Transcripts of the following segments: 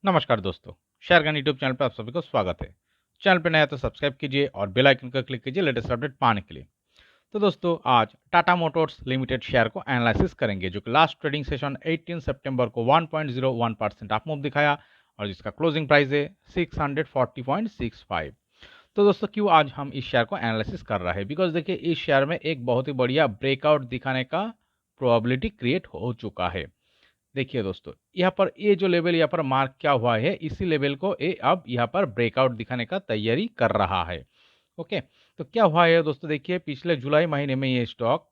नमस्कार दोस्तों, शेयरगन YouTube channel पर आप सभी को स्वागत है। चैनल पर नया तो सब्सक्राइब कीजिए और बेल आइकन का क्लिक कीजिए लेटेस्ट अपडेट पाने के लिए। तो दोस्तों आज टाटा मोटर्स लिमिटेड शेयर को एनालिसिस करेंगे जो कि लास्ट ट्रेडिंग सेशन 18 सितंबर को 1.01% अप मूव दिखाया और जिसका क्लोजिंग प्राइस है 640.65। तो दोस्तों क्यों आज हम इस शेयर को एनालिसिस कर रहे हैं, बिकॉज देखिए इस शेयर में एक बहुत ही बढ़िया ब्रेकआउट दिखाने का प्रोबेबिलिटी क्रिएट हो चुका है। देखिए दोस्तों यहाँ पर ये जो लेवल यहाँ पर मार्क क्या हुआ है, इसी लेवल को ये अब यहाँ पर ब्रेकआउट दिखाने का तैयारी कर रहा है। ओके, तो क्या हुआ है दोस्तों, देखिए पिछले जुलाई महीने में ये स्टॉक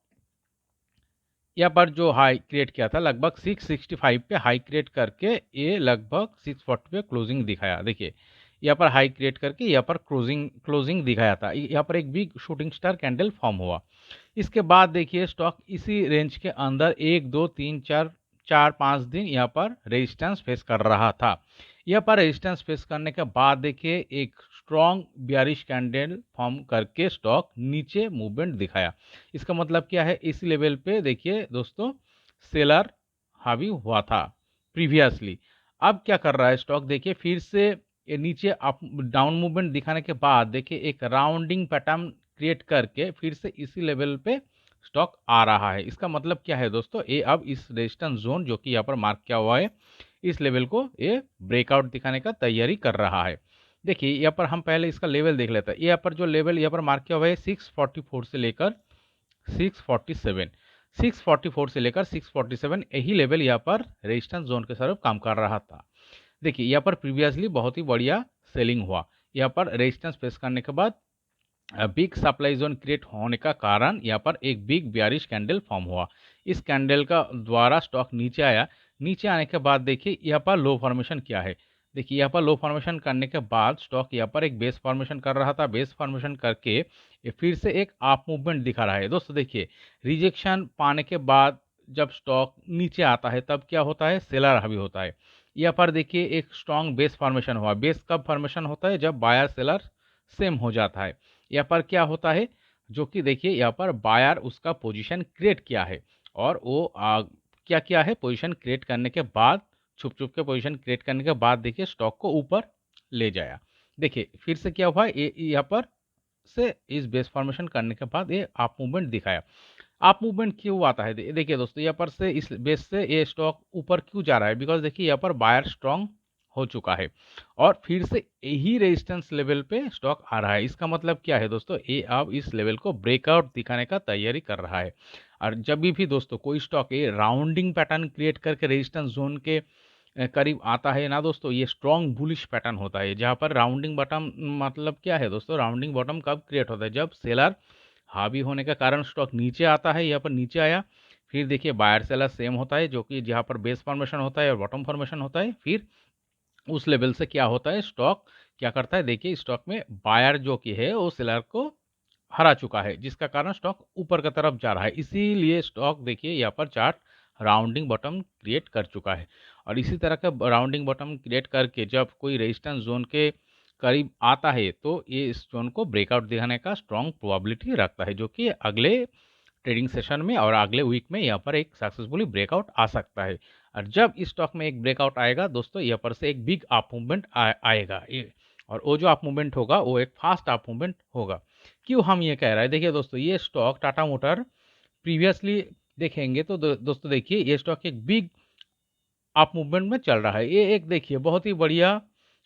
यहाँ पर जो हाई क्रिएट किया था लगभग 665 पे हाई क्रिएट करके ये लगभग 640 पे क्लोजिंग दिखाया। देखिए यहाँ पर हाई क्रिएट करके यहाँ पर क्लोजिंग क्लोजिंग दिखाया था। यहाँ पर एक big shooting star candle form हुआ। इसके बाद देखिए स्टॉक इसी रेंज के अंदर 1 2 3 4 4 5 दिन यहाँ पर रेजिस्टेंस फेस कर रहा था। यहाँ पर रेजिस्टेंस फेस करने के बाद देखिए एक स्ट्रॉन्ग बियरिश कैंडल फॉर्म करके स्टॉक नीचे मूवमेंट दिखाया। इसका मतलब क्या है, इस लेवल पे देखिए दोस्तों सेलर हावी हुआ था प्रीवियसली। अब क्या कर रहा है स्टॉक, देखिए फिर से ये नीचे अप डाउन मूवमेंट दिखाने के बाद देखिए एक राउंडिंग पैटर्न क्रिएट करके फिर से इसी लेवल पे स्टॉक आ रहा है। इसका मतलब क्या है दोस्तों, ये अब इस रेजिस्टेंस जोन जो कि यहाँ पर मार्क किया हुआ है इस लेवल को ये ब्रेकआउट दिखाने का तैयारी कर रहा है। देखिए यहाँ पर हम पहले इसका लेवल देख लेते हैं। यहाँ पर जो लेवल यहाँ पर मार्क किया हुआ है 644 से लेकर 647, 644 से लेकर 647 यही लेवल यहाँ पर रेजिस्टेंस जोन के तरफ काम कर रहा था। देखिए यहाँ पर प्रीवियसली बहुत ही बढ़िया सेलिंग हुआ। यहाँ पर रेजिस्टेंस फेस करने के बाद बिग सप्लाई जोन क्रिएट होने का कारण यहाँ पर एक बिग बियरिश कैंडल फॉर्म हुआ। इस कैंडल का द्वारा स्टॉक नीचे आया। नीचे आने के बाद देखिए यहाँ पर लो फॉर्मेशन किया है। देखिए यहाँ पर लो फॉर्मेशन करने के बाद स्टॉक यहाँ पर एक बेस फॉर्मेशन कर रहा था। बेस फॉर्मेशन करके ये फिर से एक अप मूवमेंट दिखा रहा है। दोस्तों देखिए रिजेक्शन पाने के बाद जब स्टॉक नीचे आता है तब क्या होता है, सेलर हावी होता है। यहाँ पर देखिए एक स्ट्रॉन्ग बेस फॉर्मेशन हुआ। बेस कब फॉर्मेशन होता है, जब बायर सेलर सेम हो जाता है। यहाँ पर क्या होता है, जो कि देखिए यहाँ पर बायर उसका पोजीशन क्रिएट किया है और वो क्या किया है, पोजीशन क्रिएट करने के बाद छुप छुप के पोजीशन क्रिएट करने के बाद देखिए स्टॉक को ऊपर ले जाया। देखिए फिर से क्या हुआ, ये यहाँ पर से इस बेस फॉर्मेशन करने के बाद ये अप मूवमेंट दिखाया। अप मूवमेंट क्यों आता है, देखिए दोस्तों यहाँ पर से इस बेस से ये स्टॉक ऊपर क्यों जा रहा है, बिकॉज देखिए यहाँ पर बायर स्ट्रॉन्ग हो चुका है और फिर से यही रेजिस्टेंस लेवल पे स्टॉक आ रहा है। इसका मतलब क्या है दोस्तों, ये अब इस लेवल को ब्रेकआउट दिखाने का तैयारी कर रहा है। और जब भी दोस्तों कोई स्टॉक ये राउंडिंग पैटर्न क्रिएट करके रेजिस्टेंस जोन के करीब आता है ना दोस्तों, ये स्ट्रॉन्ग बुलिश पैटर्न होता है। जहाँ पर राउंडिंग बॉटम मतलब क्या है दोस्तों, राउंडिंग बॉटम कब क्रिएट होता है, जब सेलर हावी होने का कारण स्टॉक नीचे आता है। यहाँ पर नीचे आया, फिर देखिए बायर सेलर सेम होता है, जो कि जहाँ पर बेस फॉर्मेशन होता है और बॉटम फॉर्मेशन होता है। फिर उस लेवल से क्या होता है, स्टॉक क्या करता है, देखिए स्टॉक में बायर जो कि है वो सेलर को हरा चुका है, जिसका कारण स्टॉक ऊपर की तरफ जा रहा है। इसीलिए स्टॉक देखिए यहाँ पर चार्ट राउंडिंग बॉटम क्रिएट कर चुका है और इसी तरह का राउंडिंग बॉटम क्रिएट करके जब कोई रेजिस्टेंस जोन के करीब आता है तो ये इस जोन को ब्रेकआउट दिखाने का स्ट्रॉन्ग प्रोबेबिलिटी रखता है, जो कि अगले ट्रेडिंग सेशन में और अगले वीक में यहाँ पर एक सक्सेसफुली ब्रेकआउट आ सकता है। और जब इस स्टॉक में एक ब्रेकआउट आएगा दोस्तों, यहाँ पर से एक बिग अप मूवमेंट आएगा और वो जो अप मूवमेंट होगा वो एक फास्ट अप मूवमेंट होगा। क्यों हम ये कह रहे हैं, देखिए दोस्तों ये स्टॉक टाटा मोटर प्रीवियसली देखेंगे तो दोस्तों देखिए ये स्टॉक एक बिग अप मूवमेंट में चल रहा है। ये एक देखिए बहुत ही बढ़िया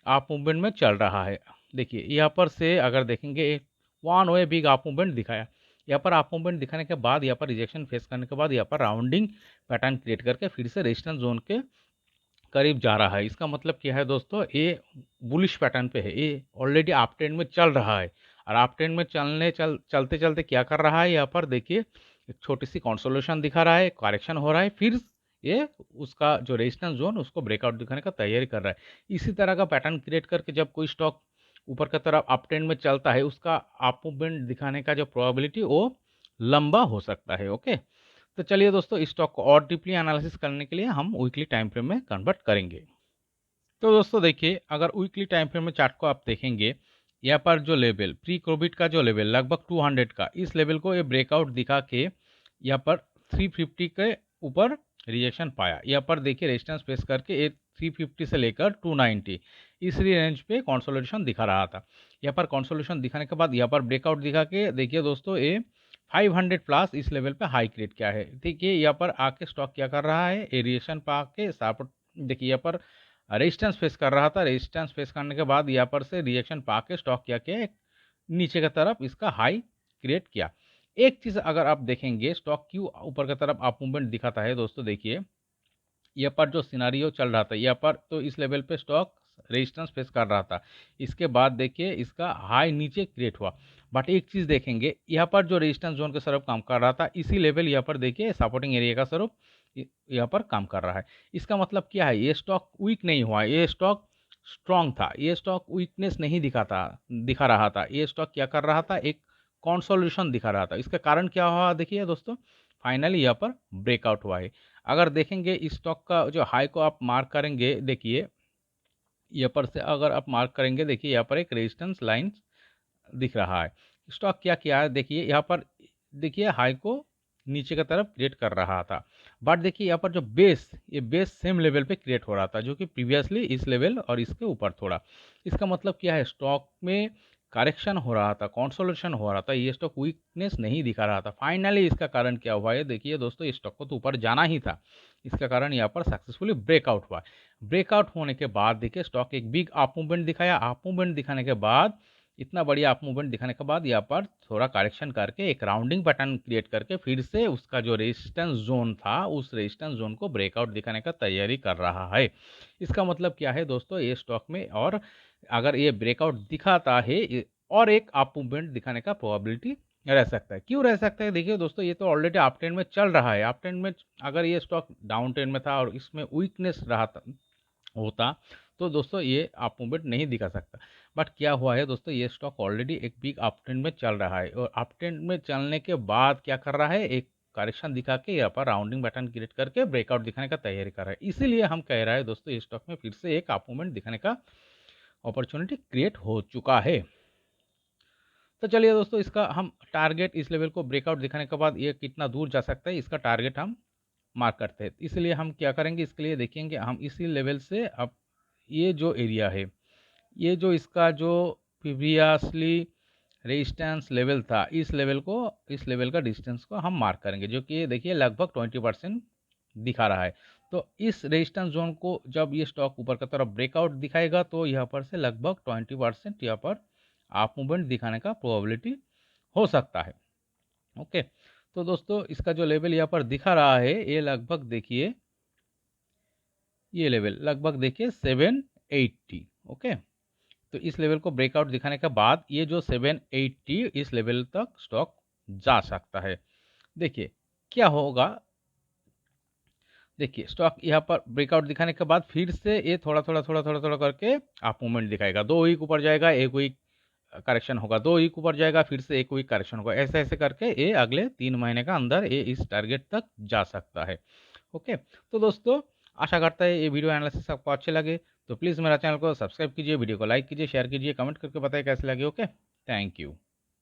अप मूवमेंट में चल रहा है। देखिए यहाँ पर से अगर देखेंगे one way big up movement दिखाया। यहाँ पर अप मूवमेंट दिखाने के बाद यहाँ पर रिजेक्शन फेस करने के बाद यहाँ पर राउंडिंग पैटर्न क्रिएट करके फिर से रेजिस्टेंस जोन के करीब जा रहा है। इसका मतलब क्या है दोस्तों, ये बुलिश पैटर्न पे है, ये ऑलरेडी अप ट्रेंड में चल रहा है और अप ट्रेंड में चलते चलते क्या कर रहा है, यहाँ पर देखिए एक छोटी सी कंसोलिडेशन दिखा रहा है, करेक्शन हो रहा है, फिर ये उसका जो रेजिस्टेंस जोन उसको ब्रेकआउट दिखाने का तैयारी कर रहा है। इसी तरह का पैटर्न क्रिएट करके जब कोई स्टॉक ऊपर की तरफ अप ट्रेंड में चलता है, उसका अप मूवमेंट दिखाने का जो प्रोबेबिलिटी वो लंबा हो सकता है। ओके, तो चलिए दोस्तों इस स्टॉक को और डीपली एनालिसिस करने के लिए हम वीकली टाइम फ्रेम में कन्वर्ट करेंगे। तो दोस्तों देखिए अगर वीकली टाइम फ्रेम में चार्ट को आप देखेंगे, यहाँ पर जो लेवल प्री कोविड का जो लेवल लगभग 200 का, इस लेवल को ये ब्रेकआउट दिखा के यहाँ पर 350 के ऊपर रिजेक्शन पाया। यहाँ पर देखिए रेजिस्टेंस फेस करके ये 350 से लेकर 290 इस रेंज पे कंसोलिडेशन दिखा रहा था। यहाँ पर कंसोलिडेशन दिखाने के बाद यहाँ पर ब्रेकआउट दिखा के देखिए दोस्तों ये 500 प्लस इस लेवल पे हाई क्रिएट किया है। देखिए यहाँ पर आके स्टॉक क्या कर रहा है, एरिएशन पा के सपोर्ट, देखिए यहाँ पर रेजिस्टेंस फेस कर रहा था, रेजिस्टेंस फेस करने के बाद यहाँ पर से रिएक्शन पा के स्टॉक क्या किया, नीचे की तरफ इसका हाई क्रिएट किया। एक चीज़ अगर आप देखेंगे स्टॉक क्यों ऊपर की तरफ अप मूवमेंट दिखाता है दोस्तों, देखिए यहाँ पर जो सिनारियो चल रहा था यहाँ पर तो इस लेवल पे स्टॉक रेजिस्टेंस फेस कर रहा था, इसके बाद देखिए इसका हाई नीचे क्रिएट हुआ। बट एक चीज़ देखेंगे यहाँ पर जो रेजिस्टेंस जोन के स्वरूप काम कर रहा था, इसी लेवल यहाँ पर देखिए सपोर्टिंग एरिया का स्वरूप यहाँ पर काम कर रहा है। इसका मतलब क्या है, ये स्टॉक वीक नहीं हुआ, ये स्टॉक स्ट्रांग था, ये स्टॉक वीकनेस नहीं दिखा रहा था, ये स्टॉक क्या कर रहा था, एक कंसोलिडेशन दिखा रहा था। इसका कारण क्या हुआ देखिए दोस्तों, फाइनली यहाँ पर ब्रेकआउट हुआ है। अगर देखेंगे इस स्टॉक का जो हाई को आप मार्क करेंगे, देखिए यहाँ पर से अगर आप मार्क करेंगे, देखिए यहाँ पर एक रेजिस्टेंस लाइन दिख रहा है। स्टॉक क्या किया है, देखिए यहाँ पर देखिए हाई को नीचे की तरफ क्रिएट कर रहा था, बट देखिए यहाँ पर जो बेस, ये बेस सेम लेवल पे क्रिएट हो रहा था, जो कि प्रीवियसली इस लेवल और इसके ऊपर थोड़ा। इसका मतलब क्या है, स्टॉक में करेक्शन हो रहा था, कंसोलिडेशन हो रहा था, ये स्टॉक वीकनेस नहीं दिखा रहा था। फाइनली इसका कारण क्या हुआ है, देखिए दोस्तों इस स्टॉक को तो ऊपर जाना ही था, इसका कारण यहाँ पर सक्सेसफुली ब्रेकआउट हुआ। ब्रेकआउट होने के बाद देखिए स्टॉक एक बिग अप मूवमेंट दिखाया, अप मूवमेंट दिखाने के बाद, इतना बढ़िया अप मूवमेंट दिखाने के बाद यहाँ पर थोड़ा करेक्शन करके एक राउंडिंग पैटर्न क्रिएट करके फिर से उसका जो रेजिस्टेंस जोन था, उस रेजिस्टेंस जोन को ब्रेकआउट दिखाने का तैयारी कर रहा है। इसका मतलब क्या है दोस्तों, ये स्टॉक में और अगर ये ब्रेकआउट दिखाता है और एक अप मूवमेंट दिखाने का प्रोबेबिलिटी रह सकता है। क्यों रह सकता है, देखिए दोस्तों ये तो ऑलरेडी अप ट्रेंड में चल रहा है। अप ट्रेंड में अगर ये स्टॉक डाउन ट्रेंड में था और इसमें वीकनेस रहा था होता तो दोस्तों ये अप मूवमेंट नहीं दिखा सकता। बट क्या हुआ है दोस्तों, ये स्टॉक ऑलरेडी एक बिग अप ट्रेंड में चल रहा है और अप ट्रेंड में चलने के बाद क्या कर रहा है, एक करेक्शन दिखा के यहाँ पर राउंडिंग पैटर्न क्रिएट करके ब्रेकआउट दिखाने का तैयारी कर रहा है। इसीलिए हम कह रहे हैं दोस्तों इस स्टॉक में फिर से एक अप मूवमेंट दिखाने का अपॉर्चुनिटी क्रिएट हो चुका है। तो चलिए दोस्तों इसका हम टारगेट, इस लेवल को ब्रेकआउट दिखाने के बाद ये कितना दूर जा सकता है, इसका टारगेट हम मार्क करते हैं। इसलिए हम क्या करेंगे, इसके लिए देखेंगे हम इसी लेवल से अब ये जो एरिया है, ये जो इसका जो प्रीवियसली रेजिस्टेंस लेवल था, इस लेवल का डिस्टेंस को हम मार्क करेंगे, जो कि देखिए लगभग 20% दिखा रहा है। तो इस रेजिस्टेंस जोन को जब ये स्टॉक ऊपर की तरफ ब्रेकआउट दिखाएगा तो यहाँ पर से लगभग 20% यहाँ पर आप मूवमेंट दिखाने का प्रोबेबिलिटी हो सकता है। ओके, तो दोस्तों इसका जो लेवल यहाँ पर दिखा रहा है, ये लगभग देखिए, ये लेवल लगभग देखिए 780। ओके, तो इस लेवल को ब्रेकआउट दिखाने के बाद ये जो 780 इस लेवल तक स्टॉक जा सकता है। देखिए क्या होगा, देखिए स्टॉक यहाँ पर ब्रेकआउट दिखाने के बाद फिर से ये थोड़ा करके आप मूवमेंट दिखाएगा। 2 वीक ऊपर जाएगा, 1 वीक करेक्शन होगा, 2 वीक ऊपर जाएगा, फिर से 1 वीक करेक्शन होगा, ऐसे ऐसे करके ये अगले 3 महीने का अंदर ये इस टारगेट तक जा सकता है। ओके, तो दोस्तों आशा करता है ये वीडियो एनालिसिस आपको अच्छे लगे, तो प्लीज़ मेरा चैनल को सब्सक्राइब कीजिए, वीडियो को लाइक कीजिए, शेयर कीजिए, कमेंट करके बताइए कैसे लगे। Okay, thank you.